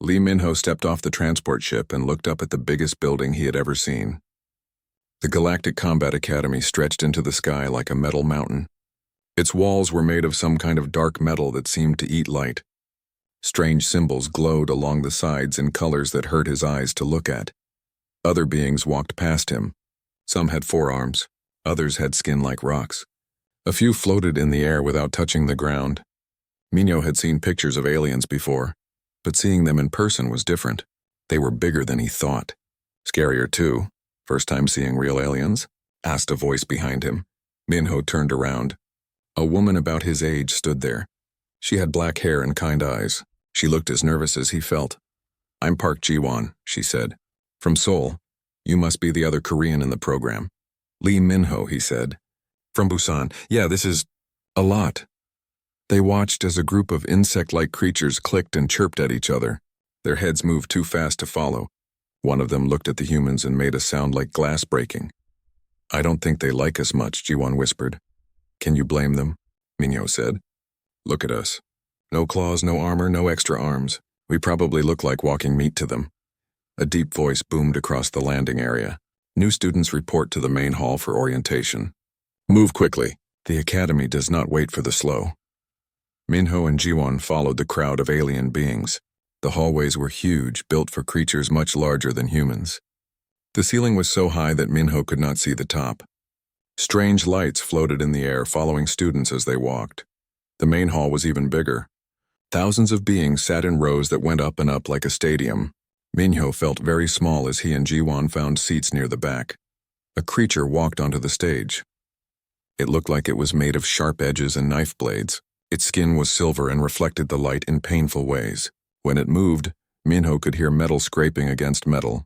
Lee Minho stepped off the transport ship and looked up at the biggest building he had ever seen. The Galactic Combat Academy stretched into the sky like a metal mountain. Its walls were made of some kind of dark metal that seemed to eat light. Strange symbols glowed along the sides in colors that hurt his eyes to look at. Other beings walked past him. Some had 4 arms, others had skin like rocks. A few floated in the air without touching the ground. Minho had seen pictures of aliens before, but seeing them in person was different. They were bigger than he thought. Scarier too. First time seeing real aliens? Asked a voice behind him. Minho turned around. A woman about his age stood there. She had black hair and kind eyes. She looked as nervous as he felt. "I'm Park Ji-won," she said. "From Seoul. You must be the other Korean in the program." "Lee Minho," he said. "From Busan. Yeah, this is a lot." They watched as a group of insect-like creatures clicked and chirped at each other. Their heads moved too fast to follow. One of them looked at the humans and made a sound like glass breaking. "I don't think they like us much," Ji-won whispered. "Can you blame them?" Minho said. "Look at us. No claws, no armor, no extra arms. We probably look like walking meat to them." A deep voice boomed across the landing area. "New students report to the main hall for orientation. Move quickly. The academy does not wait for the slow." Minho and Ji-won followed the crowd of alien beings. The hallways were huge, built for creatures much larger than humans. The ceiling was so high that Minho could not see the top. Strange lights floated in the air, following students as they walked. The main hall was even bigger. Thousands of beings sat in rows that went up and up like a stadium. Minho felt very small as he and Ji-won found seats near the back. A creature walked onto the stage. It looked like it was made of sharp edges and knife blades. Its skin was silver and reflected the light in painful ways. When it moved, Minho could hear metal scraping against metal.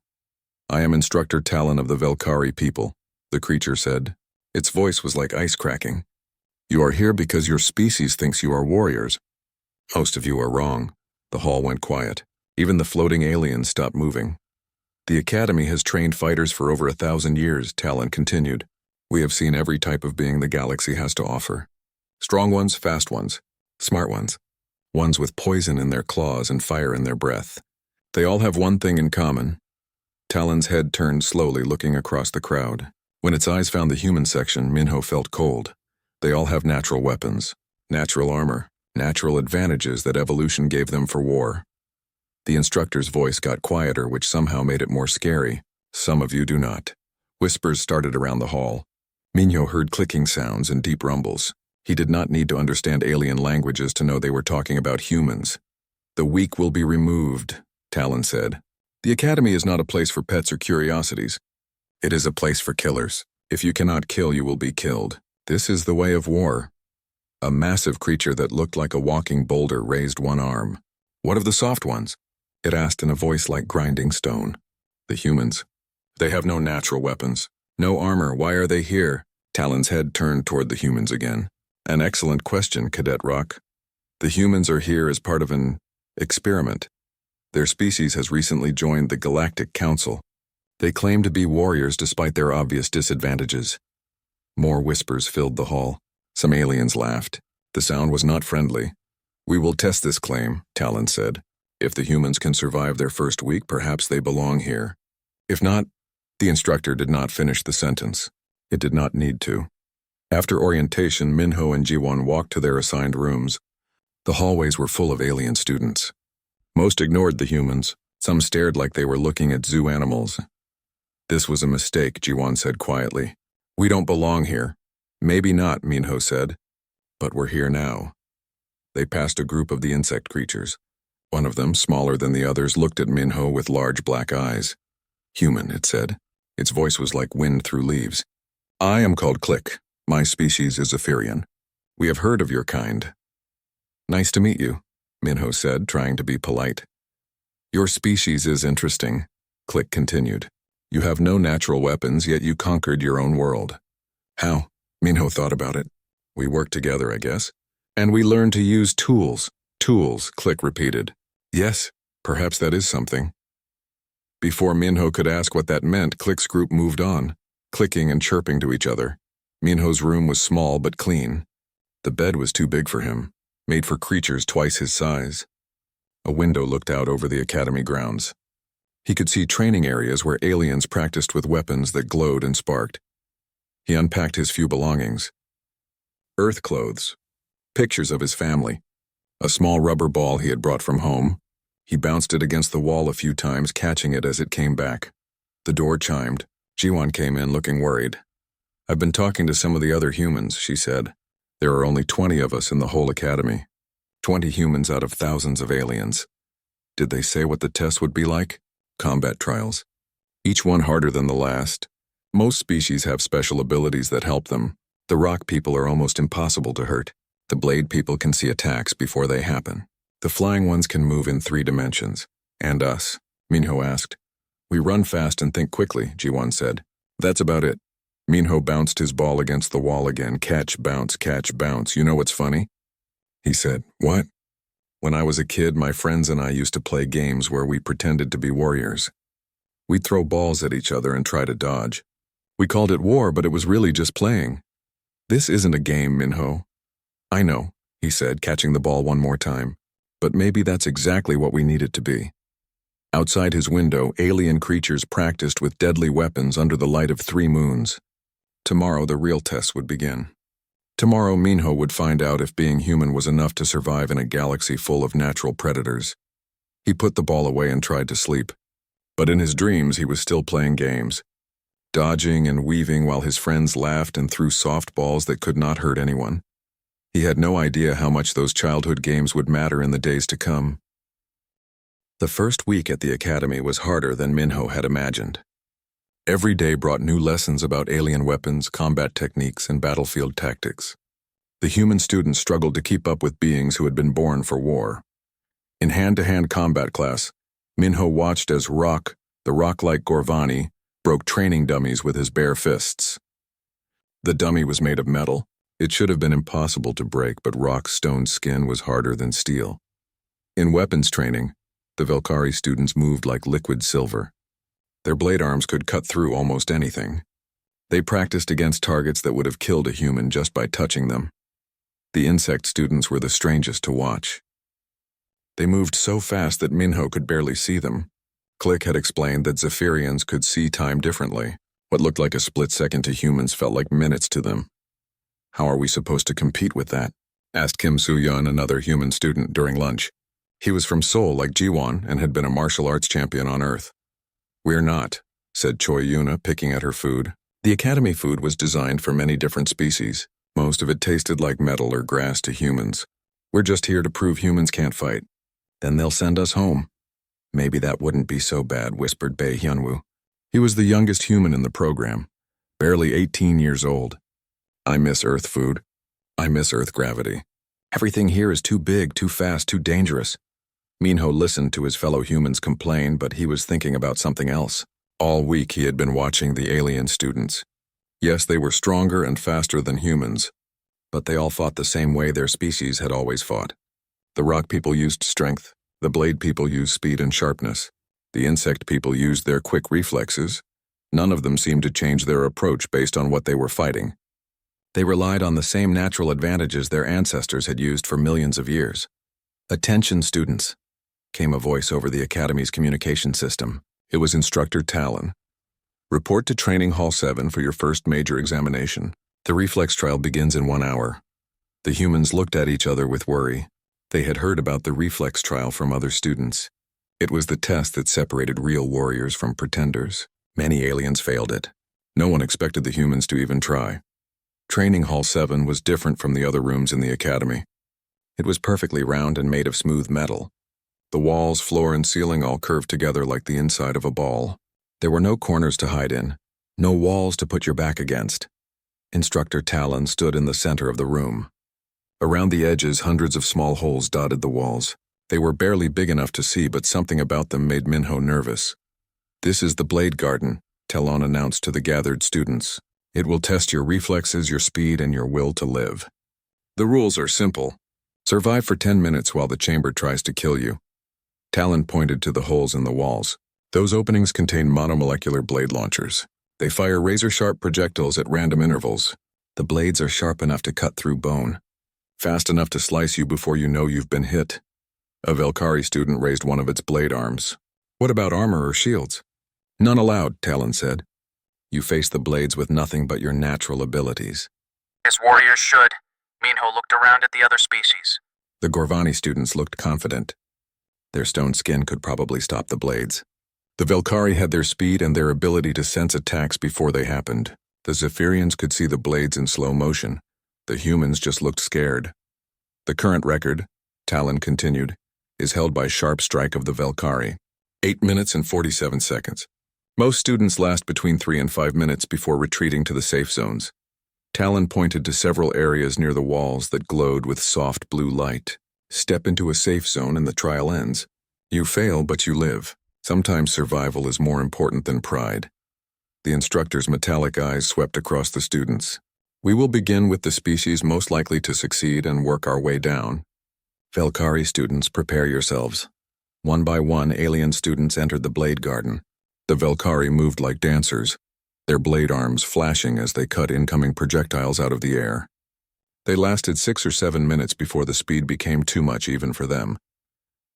"I am Instructor Talon of the Velkari people," the creature said. Its voice was like ice cracking. "You are here because your species thinks you are warriors. Most of you are wrong." The hall went quiet. Even the floating aliens stopped moving. "The academy has trained fighters for over 1,000 years, Talon continued. "We have seen every type of being the galaxy has to offer. Strong ones, fast ones, smart ones. Ones with poison in their claws and fire in their breath. They all have one thing in common." Talon's head turned slowly, looking across the crowd. When its eyes found the human section, Minho felt cold. They all have natural weapons, natural armor, natural advantages that evolution gave them for war. The instructor's voice got quieter, which somehow made it more scary. "Some of you do not." Whispers started around the hall. Minho heard clicking sounds and deep rumbles. He did not need to understand alien languages to know they were talking about humans. "The weak will be removed," Talon said. "The academy is not a place for pets or curiosities. It is a place for killers. If you cannot kill, you will be killed. This is the way of war." A massive creature that looked like a walking boulder raised one arm. "What of the soft ones?" it asked in a voice like grinding stone. "The humans. They have no natural weapons. No armor. Why are they here?" Talon's head turned toward the humans again. "An excellent question, Cadet Rock. The humans are here as part of an experiment. Their species has recently joined the Galactic Council. They claim to be warriors despite their obvious disadvantages." More whispers filled the hall. Some aliens laughed. The sound was not friendly. "We will test this claim," Talon said. "If the humans can survive their first week, perhaps they belong here. If not..." The instructor did not finish the sentence. It did not need to. After orientation, Minho and Ji-won walked to their assigned rooms. The hallways were full of alien students. Most ignored the humans. Some stared like they were looking at zoo animals. "This was a mistake," Ji-won said quietly. "We don't belong here." "Maybe not," Minho said. "But we're here now." They passed a group of the insect creatures. One of them, smaller than the others, looked at Minho with large black eyes. "Human," it said. Its voice was like wind through leaves. "I am called Click. My species is Ephirian. We have heard of your kind." "Nice to meet you," Minho said, trying to be polite. "Your species is interesting," Click continued. "You have no natural weapons, yet you conquered your own world." "How?" Minho thought about it. "We worked together, I guess. And we learned to use tools." "Tools," Click repeated. "Yes, perhaps that is something." Before Minho could ask what that meant, Click's group moved on, clicking and chirping to each other. Minho's room was small but clean. The bed was too big for him, made for creatures twice his size. A window looked out over the academy grounds. He could see training areas where aliens practiced with weapons that glowed and sparked. He unpacked his few belongings. Earth clothes, pictures of his family, a small rubber ball he had brought from home. He bounced it against the wall a few times, catching it as it came back. The door chimed. Jiwon came in looking worried. "I've been talking to some of the other humans," she said. "There are only 20 of us in the whole academy. 20 humans out of thousands of aliens. Did they say what the test would be like? Combat trials. Each one harder than the last. Most species have special abilities that help them. The rock people are almost impossible to hurt. The blade people can see attacks before they happen. The flying ones can move in 3 dimensions. And us?" Minho asked. "We run fast and think quickly," Jiwon said. "That's about it." Minho bounced his ball against the wall again. Catch, bounce, catch, bounce. "You know what's funny?" He said. "What?" "When I was a kid, my friends and I used to play games where we pretended to be warriors. We'd throw balls at each other and try to dodge. We called it war, but it was really just playing." "This isn't a game, Minho." "I know," he said, catching the ball one more time. "But maybe that's exactly what we need it to be." Outside his window, alien creatures practiced with deadly weapons under the light of 3 moons. Tomorrow, the real tests would begin. Tomorrow, Minho would find out if being human was enough to survive in a galaxy full of natural predators. He put the ball away and tried to sleep. But in his dreams, he was still playing games, dodging and weaving while his friends laughed and threw softballs that could not hurt anyone. He had no idea how much those childhood games would matter in the days to come. The first week at the academy was harder than Minho had imagined. Every day brought new lessons about alien weapons, combat techniques, and battlefield tactics. The human students struggled to keep up with beings who had been born for war. In hand-to-hand combat class, Minho watched as Rock, the rock-like Gorvani, broke training dummies with his bare fists. The dummy was made of metal. It should have been impossible to break, but Rock's stone skin was harder than steel. In weapons training, the Velkari students moved like liquid silver. Their blade arms could cut through almost anything. They practiced against targets that would have killed a human just by touching them. The insect students were the strangest to watch. They moved so fast that Minho could barely see them. Click had explained that Zephyrians could see time differently. What looked like a split second to humans felt like minutes to them. "How are we supposed to compete with that?" asked Kim Soo-yeon, another human student, during lunch. He was from Seoul like Jiwon and had been a martial arts champion on Earth. "We're not," said Choi Yuna, picking at her food. The academy food was designed for many different species. Most of it tasted like metal or grass to humans. "We're just here to prove humans can't fight. Then they'll send us home." "Maybe that wouldn't be so bad," whispered Bae Hyunwoo. He was the youngest human in the program, barely 18 years old. "I miss Earth food. I miss Earth gravity. Everything here is too big, too fast, too dangerous." Minho listened to his fellow humans complain, but he was thinking about something else. All week he had been watching the alien students. Yes, they were stronger and faster than humans, but they all fought the same way their species had always fought. The rock people used strength, the blade people used speed and sharpness. The insect people used their quick reflexes. None of them seemed to change their approach based on what they were fighting. They relied on the same natural advantages their ancestors had used for millions of years. "Attention, students," came a voice over the Academy's communication system. It was Instructor Talon. "Report to Training Hall 7 for your first major examination. The reflex trial begins in 1 hour." The humans looked at each other with worry. They had heard about the reflex trial from other students. It was the test that separated real warriors from pretenders. Many aliens failed it. No one expected the humans to even try. Training Hall 7 was different from the other rooms in the Academy. It was perfectly round and made of smooth metal. The walls, floor, and ceiling all curved together like the inside of a ball. There were no corners to hide in, no walls to put your back against. Instructor Talon stood in the center of the room. Around the edges, hundreds of small holes dotted the walls. They were barely big enough to see, but something about them made Minho nervous. "This is the Blade Garden," Talon announced to the gathered students. "It will test your reflexes, your speed, and your will to live. The rules are simple. Survive for 10 minutes while the chamber tries to kill you." Talon pointed to the holes in the walls. "Those openings contain monomolecular blade launchers. They fire razor-sharp projectiles at random intervals. The blades are sharp enough to cut through bone, fast enough to slice you before you know you've been hit. A Velkari student raised one of its blade arms. What about armor or shields? None allowed, Talon said. You face the blades with nothing but your natural abilities. As warriors should. Minho looked around at the other species. The Gorvani students looked confident. Their stone skin could probably stop the blades. The Velkari had their speed and their ability to sense attacks before they happened. The Zephyrians could see the blades in slow motion. The humans just looked scared. The current record, Talon continued, is held by Sharp Strike of the Velkari. 8 minutes and 47 seconds. Most students last between 3 and 5 minutes before retreating to the safe zones. Talon pointed to several areas near the walls that glowed with soft blue light. Step into a safe zone and the trial ends. You fail, but you live. Sometimes survival is more important than pride. The instructor's metallic eyes swept across the students. We will begin with the species most likely to succeed and work our way down. Velkari students, prepare yourselves. One by one, alien students entered the blade garden. The Velkari moved like dancers, their blade arms flashing as they cut incoming projectiles out of the air. They lasted 6 or 7 minutes before the speed became too much even for them.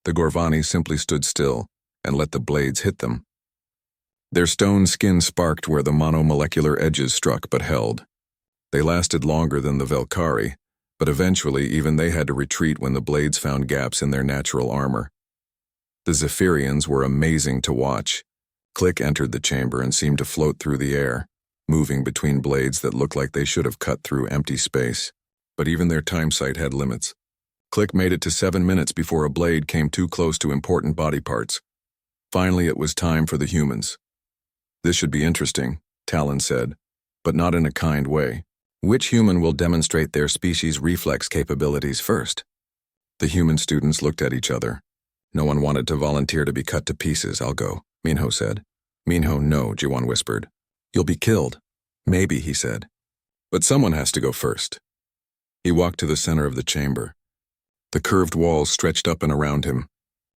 The Gorvani simply stood still and let the blades hit them. Their stone skin sparked where the monomolecular edges struck but held. They lasted longer than the Velkari, but eventually even they had to retreat when the blades found gaps in their natural armor. The Zephyrians were amazing to watch. Click entered the chamber and seemed to float through the air, moving between blades that looked like they should have cut through empty space. But even their time sight had limits. Click made it to 7 minutes before a blade came too close to important body parts. Finally, it was time for the humans. This should be interesting, Talon said, but not in a kind way. Which human will demonstrate their species' reflex capabilities first? The human students looked at each other. No one wanted to volunteer to be cut to pieces. I'll go, Minho said. Minho, no, Jiwon whispered. You'll be killed. Maybe, he said. But someone has to go first. He walked to the center of the chamber. The curved walls stretched up and around him.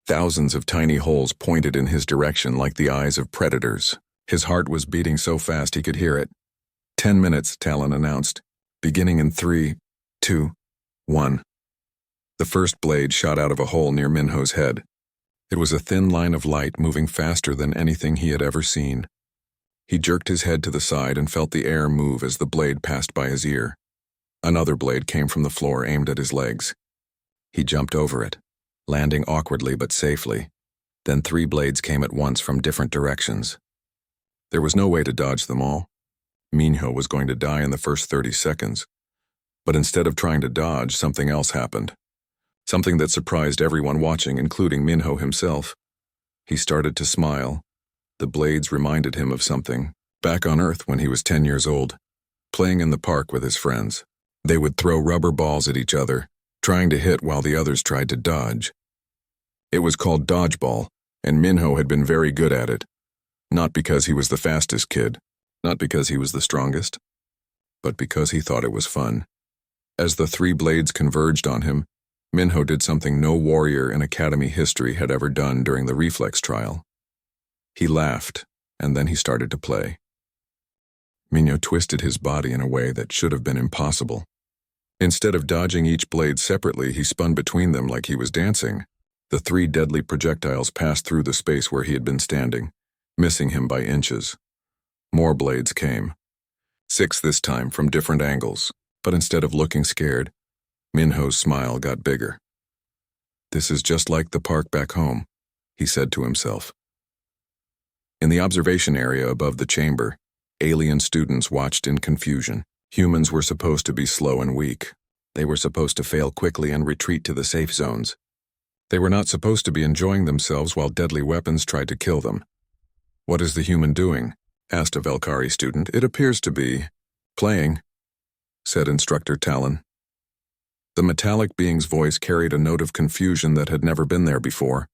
Thousands of tiny holes pointed in his direction like the eyes of predators. His heart was beating so fast he could hear it. 10 minutes, Talon announced, beginning in 3, 2, 1. The first blade shot out of a hole near Minho's head. It was a thin line of light moving faster than anything he had ever seen. He jerked his head to the side and felt the air move as the blade passed by his ear. Another blade came from the floor aimed at his legs. He jumped over it, landing awkwardly but safely. Then 3 blades came at once from different directions. There was no way to dodge them all. Minho was going to die in the first 30 seconds. But instead of trying to dodge, something else happened. Something that surprised everyone watching, including Minho himself. He started to smile. The blades reminded him of something, back on Earth when he was 10 years old, playing in the park with his friends. They would throw rubber balls at each other, trying to hit while the others tried to dodge. It was called Dodgeball, and Minho had been very good at it. Not because he was the fastest kid, not because he was the strongest, but because he thought it was fun. As the 3 blades converged on him, Minho did something no warrior in Academy history had ever done during the reflex trial. He laughed, and then he started to play. Minho twisted his body in a way that should have been impossible. Instead of dodging each blade separately, he spun between them like he was dancing. The 3 deadly projectiles passed through the space where he had been standing, missing him by inches. More blades came. 6 this time from different angles, but instead of looking scared, Minho's smile got bigger. This is just like the park back home, he said to himself. In the observation area above the chamber, alien students watched in confusion. Humans were supposed to be slow and weak. They were supposed to fail quickly and retreat to the safe zones. They were not supposed to be enjoying themselves while deadly weapons tried to kill them. What is the human doing? Asked a Velkari student. It appears to be playing, said Instructor Talon. The metallic being's voice carried a note of confusion that had never been there before.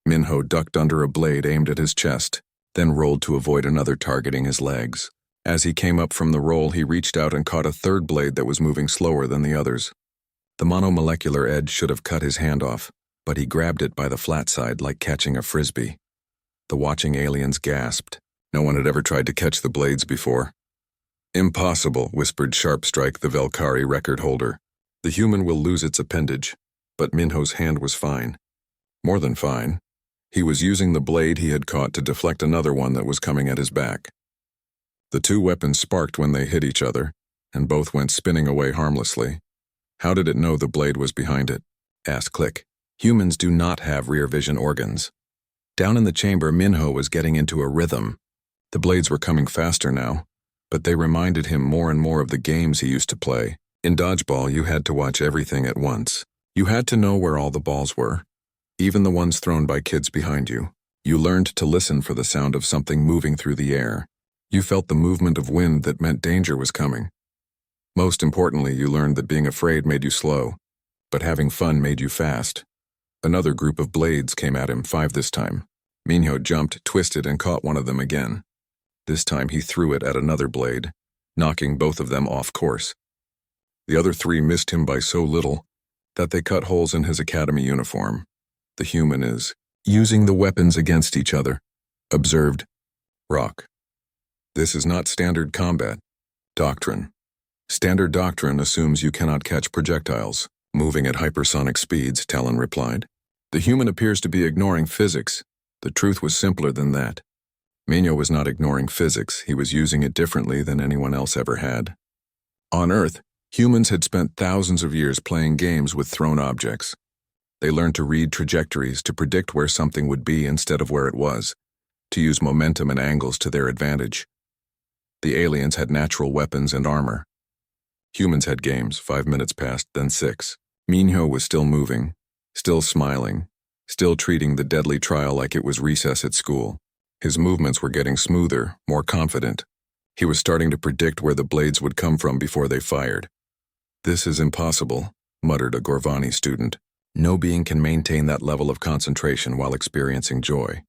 Minho ducked under a blade aimed at his chest, then rolled to avoid another targeting his legs. As he came up from the roll, he reached out and caught a 3rd blade that was moving slower than the others. The monomolecular edge should have cut his hand off, but he grabbed it by the flat side like catching a frisbee. The watching aliens gasped. No one had ever tried to catch the blades before. Impossible, whispered Sharp Strike, the Velkari record holder. The human will lose its appendage, but Minho's hand was fine. More than fine. He was using the blade he had caught to deflect another one that was coming at his back. The two weapons sparked when they hit each other, and both went spinning away harmlessly. How did it know the blade was behind it? Asked Click. Humans do not have rear vision organs. Down in the chamber, Minho was getting into a rhythm. The blades were coming faster now, but they reminded him more and more of the games he used to play. In Dodgeball, you had to watch everything at once. You had to know where all the balls were, even the ones thrown by kids behind you. You learned to listen for the sound of something moving through the air. You felt the movement of wind that meant danger was coming. Most importantly, you learned that being afraid made you slow, but having fun made you fast. Another group of blades came at him, 5 this time. Minho jumped, twisted, and caught one of them again. This time he threw it at another blade, knocking both of them off course. The other 3 missed him by so little that they cut holes in his academy uniform. The human is using the weapons against each other, observed Rock. This is not standard combat. Doctrine. Standard doctrine assumes you cannot catch projectiles, moving at hypersonic speeds, Talon replied. The human appears to be ignoring physics. The truth was simpler than that. Minho was not ignoring physics, he was using it differently than anyone else ever had. On Earth, humans had spent thousands of years playing games with thrown objects. They learned to read trajectories, to predict where something would be instead of where it was, to use momentum and angles to their advantage. The aliens had natural weapons and armor. Humans had games. 5 minutes passed, then 6. Minho was still moving, still smiling, still treating the deadly trial like it was recess at school. His movements were getting smoother, more confident. He was starting to predict where the blades would come from before they fired. This is impossible, muttered a Gorvani student. No being can maintain that level of concentration while experiencing joy.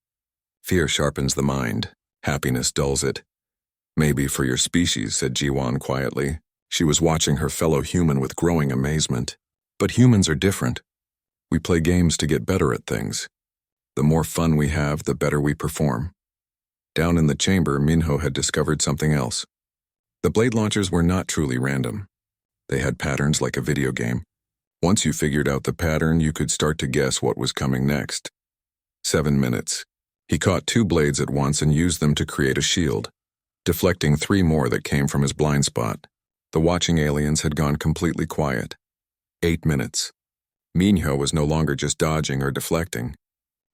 Fear sharpens the mind. Happiness dulls it. Maybe for your species, said Jiwan quietly. She was watching her fellow human with growing amazement. But humans are different. We play games to get better at things. The more fun we have, the better we perform. Down in the chamber, Minho had discovered something else. The blade launchers were not truly random. They had patterns like a video game. Once you figured out the pattern, you could start to guess what was coming next. 7 minutes. He caught 2 blades at once and used them to create a shield, deflecting 3 more that came from his blind spot. The watching aliens had gone completely quiet. 8 minutes. Minho was no longer just dodging or deflecting.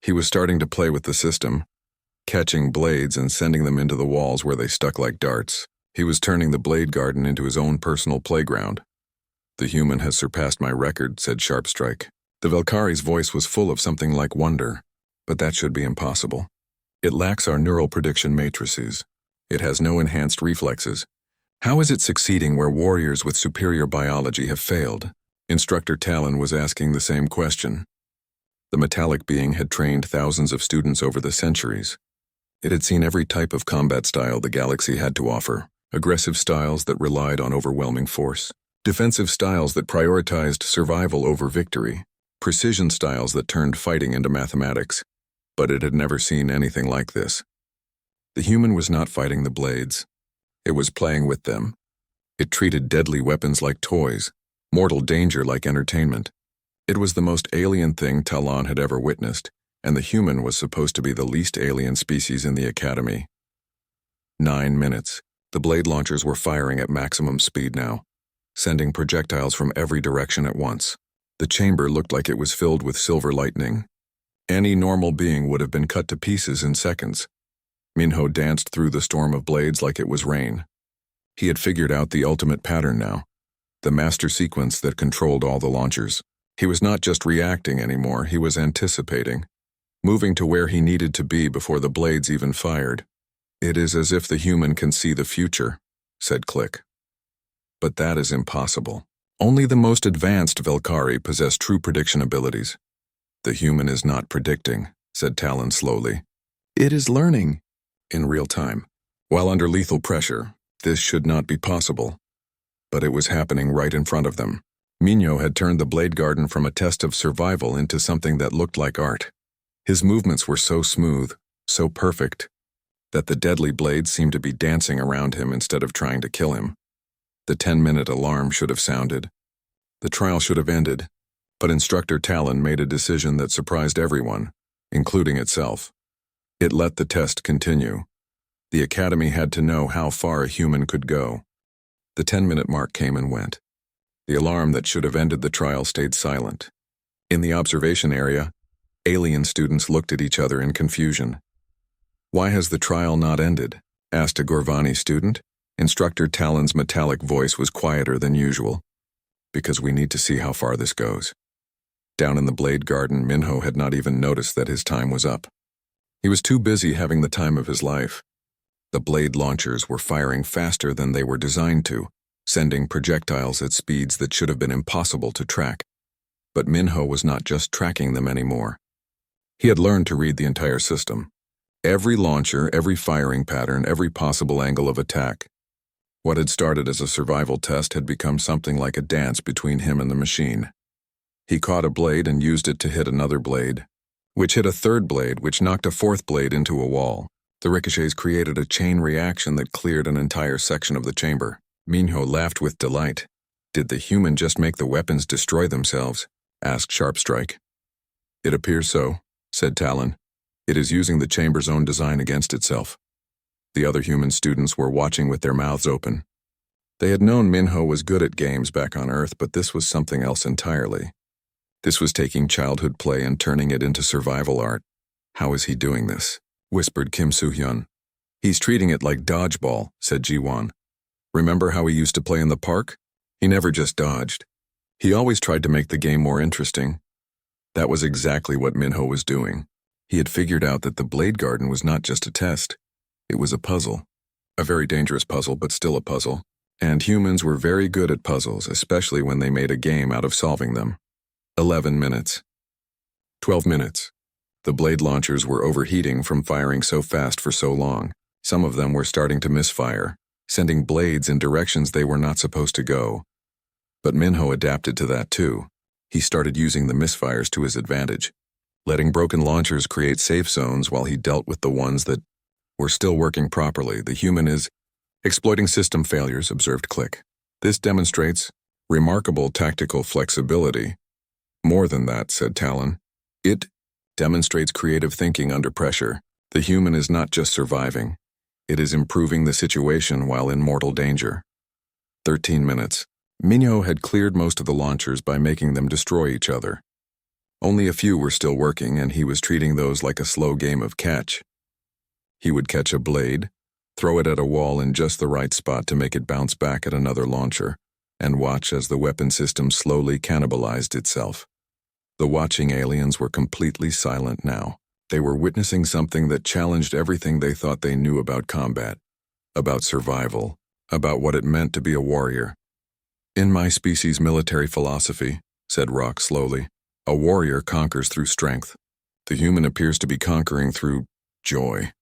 He was starting to play with the system, catching blades and sending them into the walls where they stuck like darts. He was turning the blade garden into his own personal playground. The human has surpassed my record, said Sharpstrike. The Velkari's voice was full of something like wonder, but that should be impossible. It lacks our neural prediction matrices. It has no enhanced reflexes. How is it succeeding where warriors with superior biology have failed? Instructor Talon was asking the same question. The metallic being had trained thousands of students over the centuries. It had seen every type of combat style the galaxy had to offer. Aggressive styles that relied on overwhelming force. Defensive styles that prioritized survival over victory. Precision styles that turned fighting into mathematics. But it had never seen anything like this. The human was not fighting the blades. It was playing with them. It treated deadly weapons like toys, mortal danger like entertainment. It was the most alien thing Talon had ever witnessed, and the human was supposed to be the least alien species in the academy. 9 minutes. The blade launchers were firing at maximum speed now, sending projectiles from every direction at once. The chamber looked like it was filled with silver lightning. Any normal being would have been cut to pieces in seconds. Minho danced through the storm of blades like it was rain. He had figured out the ultimate pattern now, the master sequence that controlled all the launchers. He was not just reacting anymore, he was anticipating, moving to where he needed to be before the blades even fired. It is as if the human can see the future, said Click. But that is impossible. Only the most advanced Velkari possess true prediction abilities. The human is not predicting, said Talon slowly. It is learning. In real time. While under lethal pressure, this should not be possible. But it was happening right in front of them. Minho had turned the blade garden from a test of survival into something that looked like art. His movements were so smooth, so perfect, that the deadly blades seemed to be dancing around him instead of trying to kill him. The 10-minute alarm should have sounded. The trial should have ended. But Instructor Talon made a decision that surprised everyone, including itself. It let the test continue. The Academy had to know how far a human could go. The 10-minute mark came and went. The alarm that should have ended the trial stayed silent. In the observation area, alien students looked at each other in confusion. "Why has the trial not ended?" asked a Gorvani student. Instructor Talon's metallic voice was quieter than usual. "Because we need to see how far this goes." Down in the Blade Garden, Minho had not even noticed that his time was up. He was too busy having the time of his life. The blade launchers were firing faster than they were designed to, sending projectiles at speeds that should have been impossible to track. But Minho was not just tracking them anymore. He had learned to read the entire system. Every launcher, every firing pattern, every possible angle of attack. What had started as a survival test had become something like a dance between him and the machine. He caught a blade and used it to hit another blade, which hit a third blade, which knocked a fourth blade into a wall. The ricochets created a chain reaction that cleared an entire section of the chamber. Minho laughed with delight. "Did the human just make the weapons destroy themselves?" asked Sharpstrike. "It appears so," said Talon. "It is using the chamber's own design against itself." The other human students were watching with their mouths open. They had known Minho was good at games back on Earth, but this was something else entirely. This was taking childhood play and turning it into survival art. "How is he doing this?" whispered Kim Soo-hyun. "He's treating it like dodgeball," said Ji-won. "Remember how he used to play in the park? He never just dodged. He always tried to make the game more interesting." That was exactly what Minho was doing. He had figured out that the Blade Garden was not just a test. It was a puzzle. A very dangerous puzzle, but still a puzzle. And humans were very good at puzzles, especially when they made a game out of solving them. 11 minutes. 12 minutes. The blade launchers were overheating from firing so fast for so long. Some of them were starting to misfire, sending blades in directions they were not supposed to go. But Minho adapted to that too. He started using the misfires to his advantage, letting broken launchers create safe zones while he dealt with the ones that were still working properly. "The human is exploiting system failures," observed Click. "This demonstrates remarkable tactical flexibility." "More than that," said Talon. "It demonstrates creative thinking under pressure. The human is not just surviving. It is improving the situation while in mortal danger." 13 minutes. Minho had cleared most of the launchers by making them destroy each other. Only a few were still working, and he was treating those like a slow game of catch. He would catch a blade, throw it at a wall in just the right spot to make it bounce back at another launcher, and watch as the weapon system slowly cannibalized itself. The watching aliens were completely silent now. They were witnessing something that challenged everything they thought they knew about combat, about survival, about what it meant to be a warrior. "In my species' military philosophy," said Rock slowly, "a warrior conquers through strength. The human appears to be conquering through joy."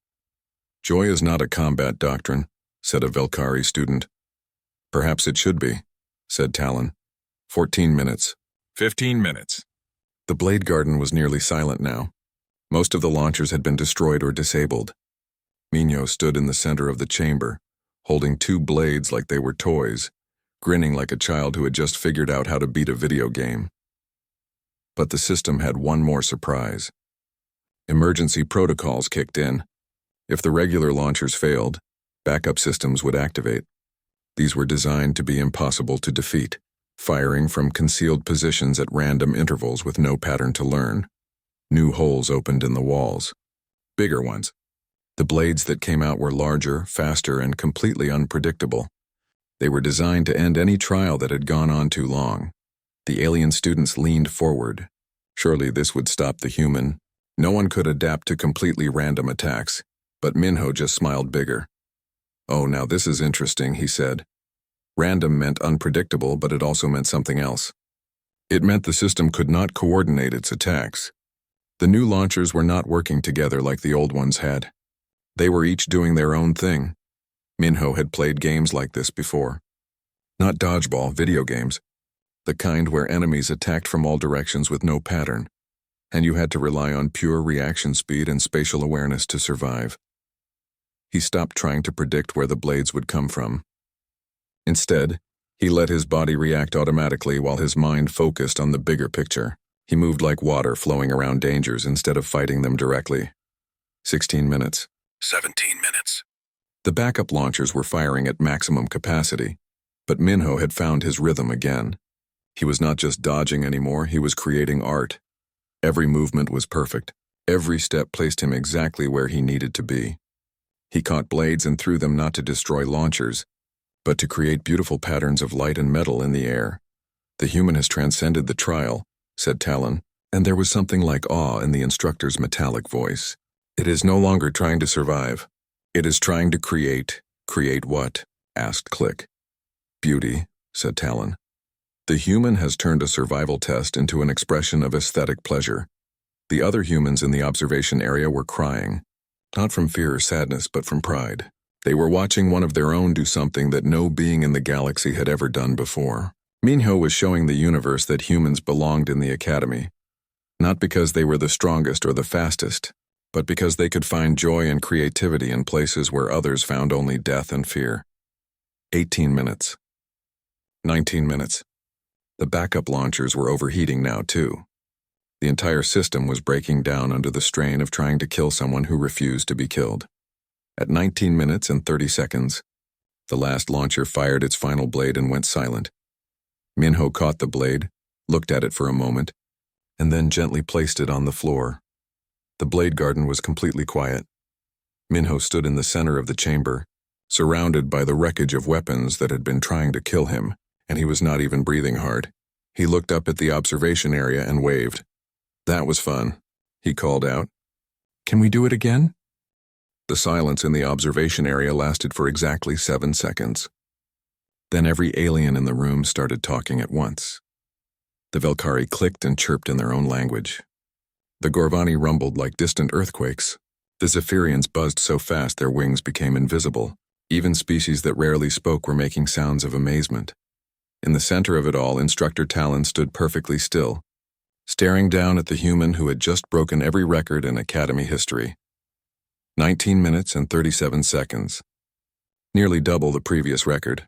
"Joy is not a combat doctrine," said a Velkari student. "Perhaps it should be," said Talon. 14 minutes. 15 minutes. The Blade Garden was nearly silent now. Most of the launchers had been destroyed or disabled. Minho stood in the center of the chamber, holding two blades like they were toys, grinning like a child who had just figured out how to beat a video game. But the system had one more surprise. Emergency protocols kicked in. If the regular launchers failed, backup systems would activate. These were designed to be impossible to defeat, firing from concealed positions at random intervals with no pattern to learn. New holes opened in the walls. Bigger ones. The blades that came out were larger, faster, and completely unpredictable. They were designed to end any trial that had gone on too long. The alien students leaned forward. Surely this would stop the human. No one could adapt to completely random attacks, but Minho just smiled bigger. "Oh, now this is interesting," he said. Random meant unpredictable, but it also meant something else. It meant the system could not coordinate its attacks. The new launchers were not working together like the old ones had. They were each doing their own thing. Minho had played games like this before. Not dodgeball, video games. The kind where enemies attacked from all directions with no pattern, and you had to rely on pure reaction speed and spatial awareness to survive. He stopped trying to predict where the blades would come from. Instead, He let his body react automatically while his mind focused on the bigger picture. He moved like water flowing around dangers instead of fighting them directly. 16 minutes. 17 minutes. The backup launchers were firing at maximum capacity, but Minho had found his rhythm again. He was not just dodging anymore, he was creating art. Every movement was perfect. Every step placed him exactly where he needed to be. He caught blades and threw them not to destroy launchers, but to create beautiful patterns of light and metal in the air. The human has transcended the trial, said Talon, and there was something like awe in the instructor's metallic voice. It is no longer trying to survive. It is trying to create. Create what? Asked Click. Beauty, said Talon. The human has turned a survival test into an expression of aesthetic pleasure. The other humans in the observation area were crying, not from fear or sadness, but from pride. They were watching one of their own do something that no being in the galaxy had ever done before. Minho was showing the universe that humans belonged in the academy, not because they were the strongest or the fastest, but because they could find joy and creativity in places where others found only death and fear. 18 minutes. 19 minutes. The backup launchers were overheating now, too. The entire system was breaking down under the strain of trying to kill someone who refused to be killed. At 19 minutes and 30 seconds, the last launcher fired its final blade and went silent. Minho caught the blade, looked at it for a moment, and then gently placed it on the floor. The blade garden was completely quiet. Minho stood in the center of the chamber, surrounded by the wreckage of weapons that had been trying to kill him, and he was not even breathing hard. He looked up at the observation area and waved. That was fun, he called out. Can we do it again? The silence in the observation area lasted for exactly 7 seconds. Then every alien in the room started talking at once. The Velkari clicked and chirped in their own language. The Gorvani rumbled like distant earthquakes. The Zephyrians buzzed so fast their wings became invisible. Even species that rarely spoke were making sounds of amazement. In the center of it all, Instructor Talon stood perfectly still, staring down at the human who had just broken every record in Academy history. 19 minutes and 37 seconds. Nearly double the previous record.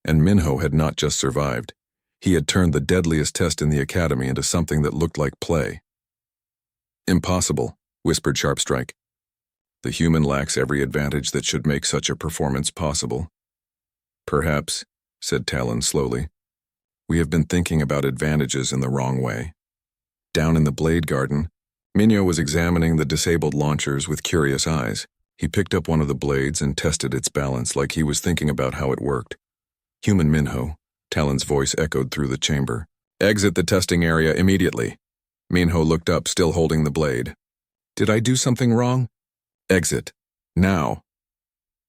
And Minho had not just survived. He had turned the deadliest test in the Academy into something that looked like play. Impossible, whispered Sharpstrike. The human lacks every advantage that should make such a performance possible. Perhaps, said Talon slowly. We have been thinking about advantages in the wrong way. Down in the Blade Garden, Minho was examining the disabled launchers with curious eyes. He picked up one of the blades and tested its balance like he was thinking about how it worked. Human Minho, Talon's voice echoed through the chamber. Exit the testing area immediately. Minho looked up, still holding the blade. Did I do something wrong? Exit. Now.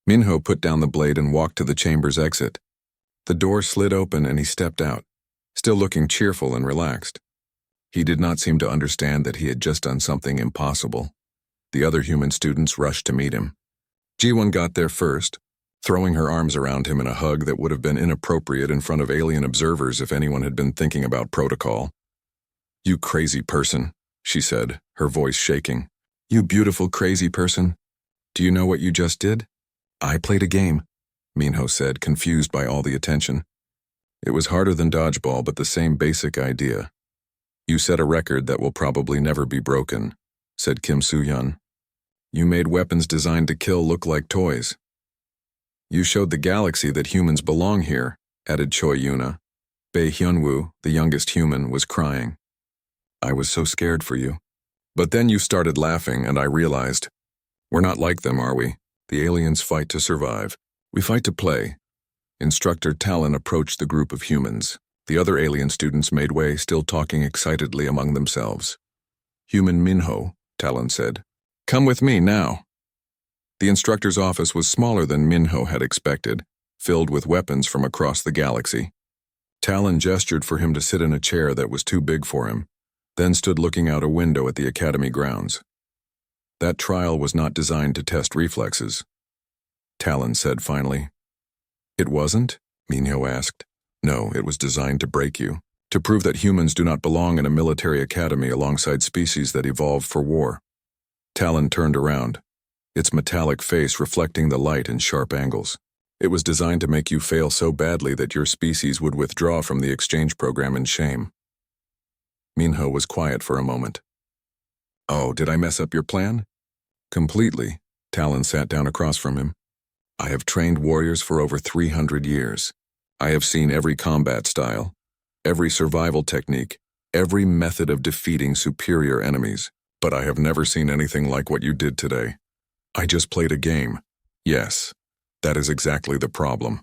Minho put down the blade and walked to the chamber's exit. The door slid open and he stepped out, still looking cheerful and relaxed. He did not seem to understand that he had just done something impossible. The other human students rushed to meet him. G1 got there first, throwing her arms around him in a hug that would have been inappropriate in front of alien observers if anyone had been thinking about protocol. You crazy person, she said, her voice shaking. You beautiful crazy person. Do you know what you just did? I played a game, Minho said, confused by all the attention. It was harder than Dodgeball, but the same basic idea. You set a record that will probably never be broken, said Kim Soo-yun. You made weapons designed to kill look like toys. You showed the galaxy that humans belong here, added Choi Yuna. Bae Hyunwoo, the youngest human, was crying. I was so scared for you. But then you started laughing and I realized, we're not like them, are we? The aliens fight to survive. We fight to play. Instructor Talon approached the group of humans. The other alien students made way, still talking excitedly among themselves. Human Minho, Talon said. Come with me now. The instructor's office was smaller than Minho had expected, filled with weapons from across the galaxy. Talon gestured for him to sit in a chair that was too big for him, then stood looking out a window at the academy grounds. That trial was not designed to test reflexes, Talon said finally. It wasn't? Minho asked. No, it was designed to break you, to prove that humans do not belong in a military academy alongside species that evolved for war. Talon turned around, its metallic face reflecting the light in sharp angles. It was designed to make you fail so badly that your species would withdraw from the exchange program in shame. Minho was quiet for a moment. Oh, did I mess up your plan? Completely. Talon sat down across from him. I have trained warriors for over 300 years. I have seen every combat style, every survival technique, every method of defeating superior enemies, but I have never seen anything like what you did today. I just played a game. Yes, that is exactly the problem.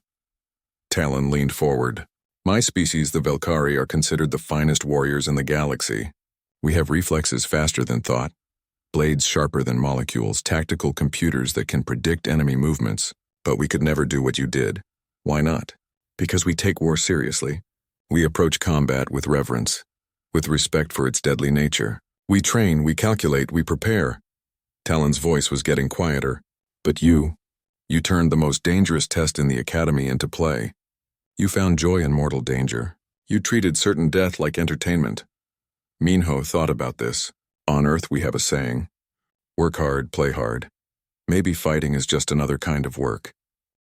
Talon leaned forward. My species, the Velkari, are considered the finest warriors in the galaxy. We have reflexes faster than thought, blades sharper than molecules, tactical computers that can predict enemy movements, but we could never do what you did. Why not? Because we take war seriously. We approach combat with reverence, with respect for its deadly nature. We train, we calculate, we prepare. Talon's voice was getting quieter. But you turned the most dangerous test in the academy into play. You found joy in mortal danger. You treated certain death like entertainment. Minho thought about this. On Earth we have a saying, work hard, play hard. Maybe fighting is just another kind of work.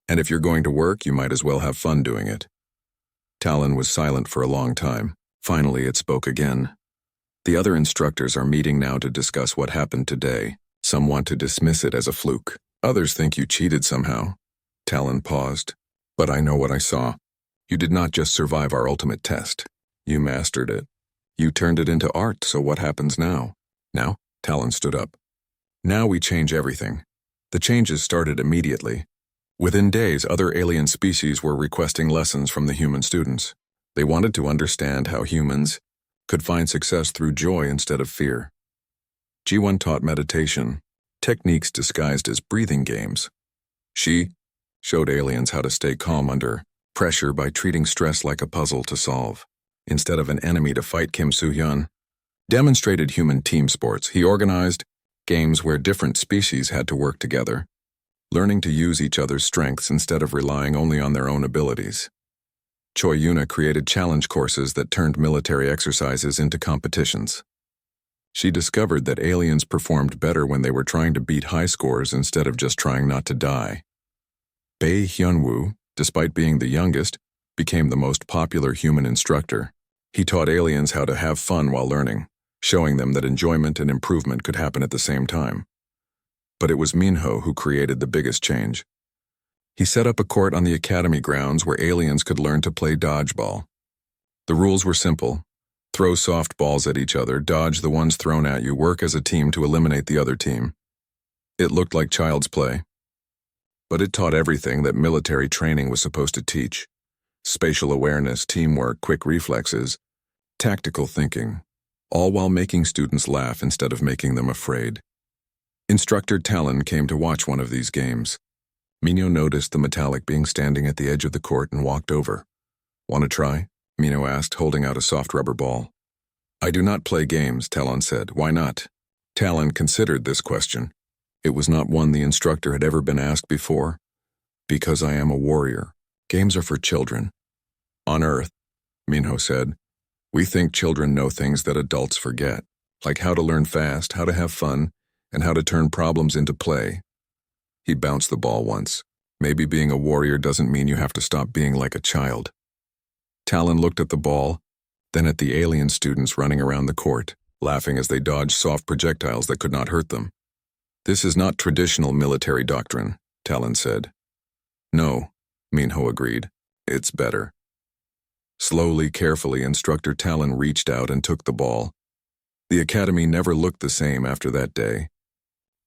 And if you're going to work, you might as well have fun doing it. Talon was silent for a long time. Finally, it spoke again. The other instructors are meeting now to discuss what happened today. Some want to dismiss it as a fluke. Others think you cheated somehow. Talon paused. But I know what I saw. You did not just survive our ultimate test. You mastered it. You turned it into art, so what happens now? Now? Talon stood up. Now we change everything. The changes started immediately. Within days, other alien species were requesting lessons from the human students. They wanted to understand how humans could find success through joy instead of fear. G1 taught meditation, techniques disguised as breathing games. She showed aliens how to stay calm under pressure by treating stress like a puzzle to solve, instead of an enemy to fight. Kim Soo-hyun demonstrated human team sports. He organized games where different species had to work together, learning to use each other's strengths instead of relying only on their own abilities. Choi Yuna created challenge courses that turned military exercises into competitions. She discovered that aliens performed better when they were trying to beat high scores instead of just trying not to die. Bae Hyunwoo, despite being the youngest, became the most popular human instructor. He taught aliens how to have fun while learning, showing them that enjoyment and improvement could happen at the same time. But it was Minho who created the biggest change. He set up a court on the academy grounds where aliens could learn to play dodgeball. The rules were simple. Throw soft balls at each other, dodge the ones thrown at you, work as a team to eliminate the other team. It looked like child's play, but it taught everything that military training was supposed to teach. Spatial awareness, teamwork, quick reflexes, tactical thinking, all while making students laugh instead of making them afraid. Instructor Talon came to watch one of these games. Minho noticed the metallic being standing at the edge of the court and walked over. Want to try? Minho asked, holding out a soft rubber ball. I do not play games, Talon said. Why not? Talon considered this question. It was not one the instructor had ever been asked before. Because I am a warrior. Games are for children. On Earth, Minho said, we think children know things that adults forget, like how to learn fast, how to have fun, and how to turn problems into play. He bounced the ball once. Maybe being a warrior doesn't mean you have to stop being like a child. Talon looked at the ball, then at the alien students running around the court, laughing as they dodged soft projectiles that could not hurt them. This is not traditional military doctrine, Talon said. No, Minho agreed. It's better. Slowly, carefully, Instructor Talon reached out and took the ball. The academy never looked the same after that day.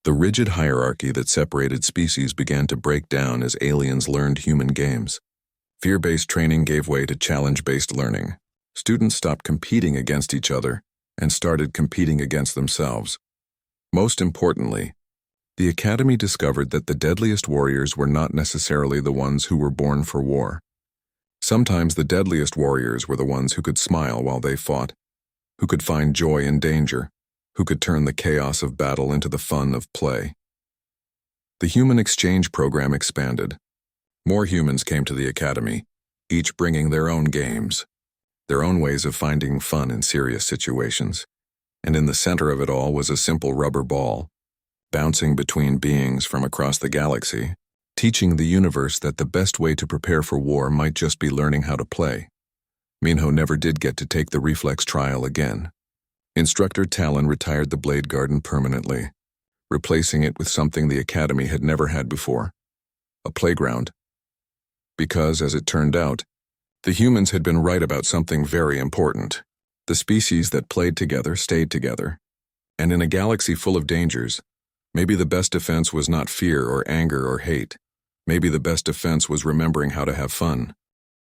The rigid hierarchy that separated species began to break down as aliens learned human games. Fear-based training gave way to challenge-based learning. Students stopped competing against each other and started competing against themselves. Most importantly, the academy discovered that the deadliest warriors were not necessarily the ones who were born for war. Sometimes the deadliest warriors were the ones who could smile while they fought, who could find joy in danger, who could turn the chaos of battle into the fun of play. The human exchange program expanded. More humans came to the academy, each bringing their own games, their own ways of finding fun in serious situations. And in the center of it all was a simple rubber ball, bouncing between beings from across the galaxy, teaching the universe that the best way to prepare for war might just be learning how to play. Minho never did get to take the reflex trial again. Instructor Talon retired the Blade Garden permanently, replacing it with something the Academy had never had before: a playground. Because, as it turned out, the humans had been right about something very important. The species that played together stayed together. And in a galaxy full of dangers, maybe the best defense was not fear or anger or hate. Maybe the best defense was remembering how to have fun.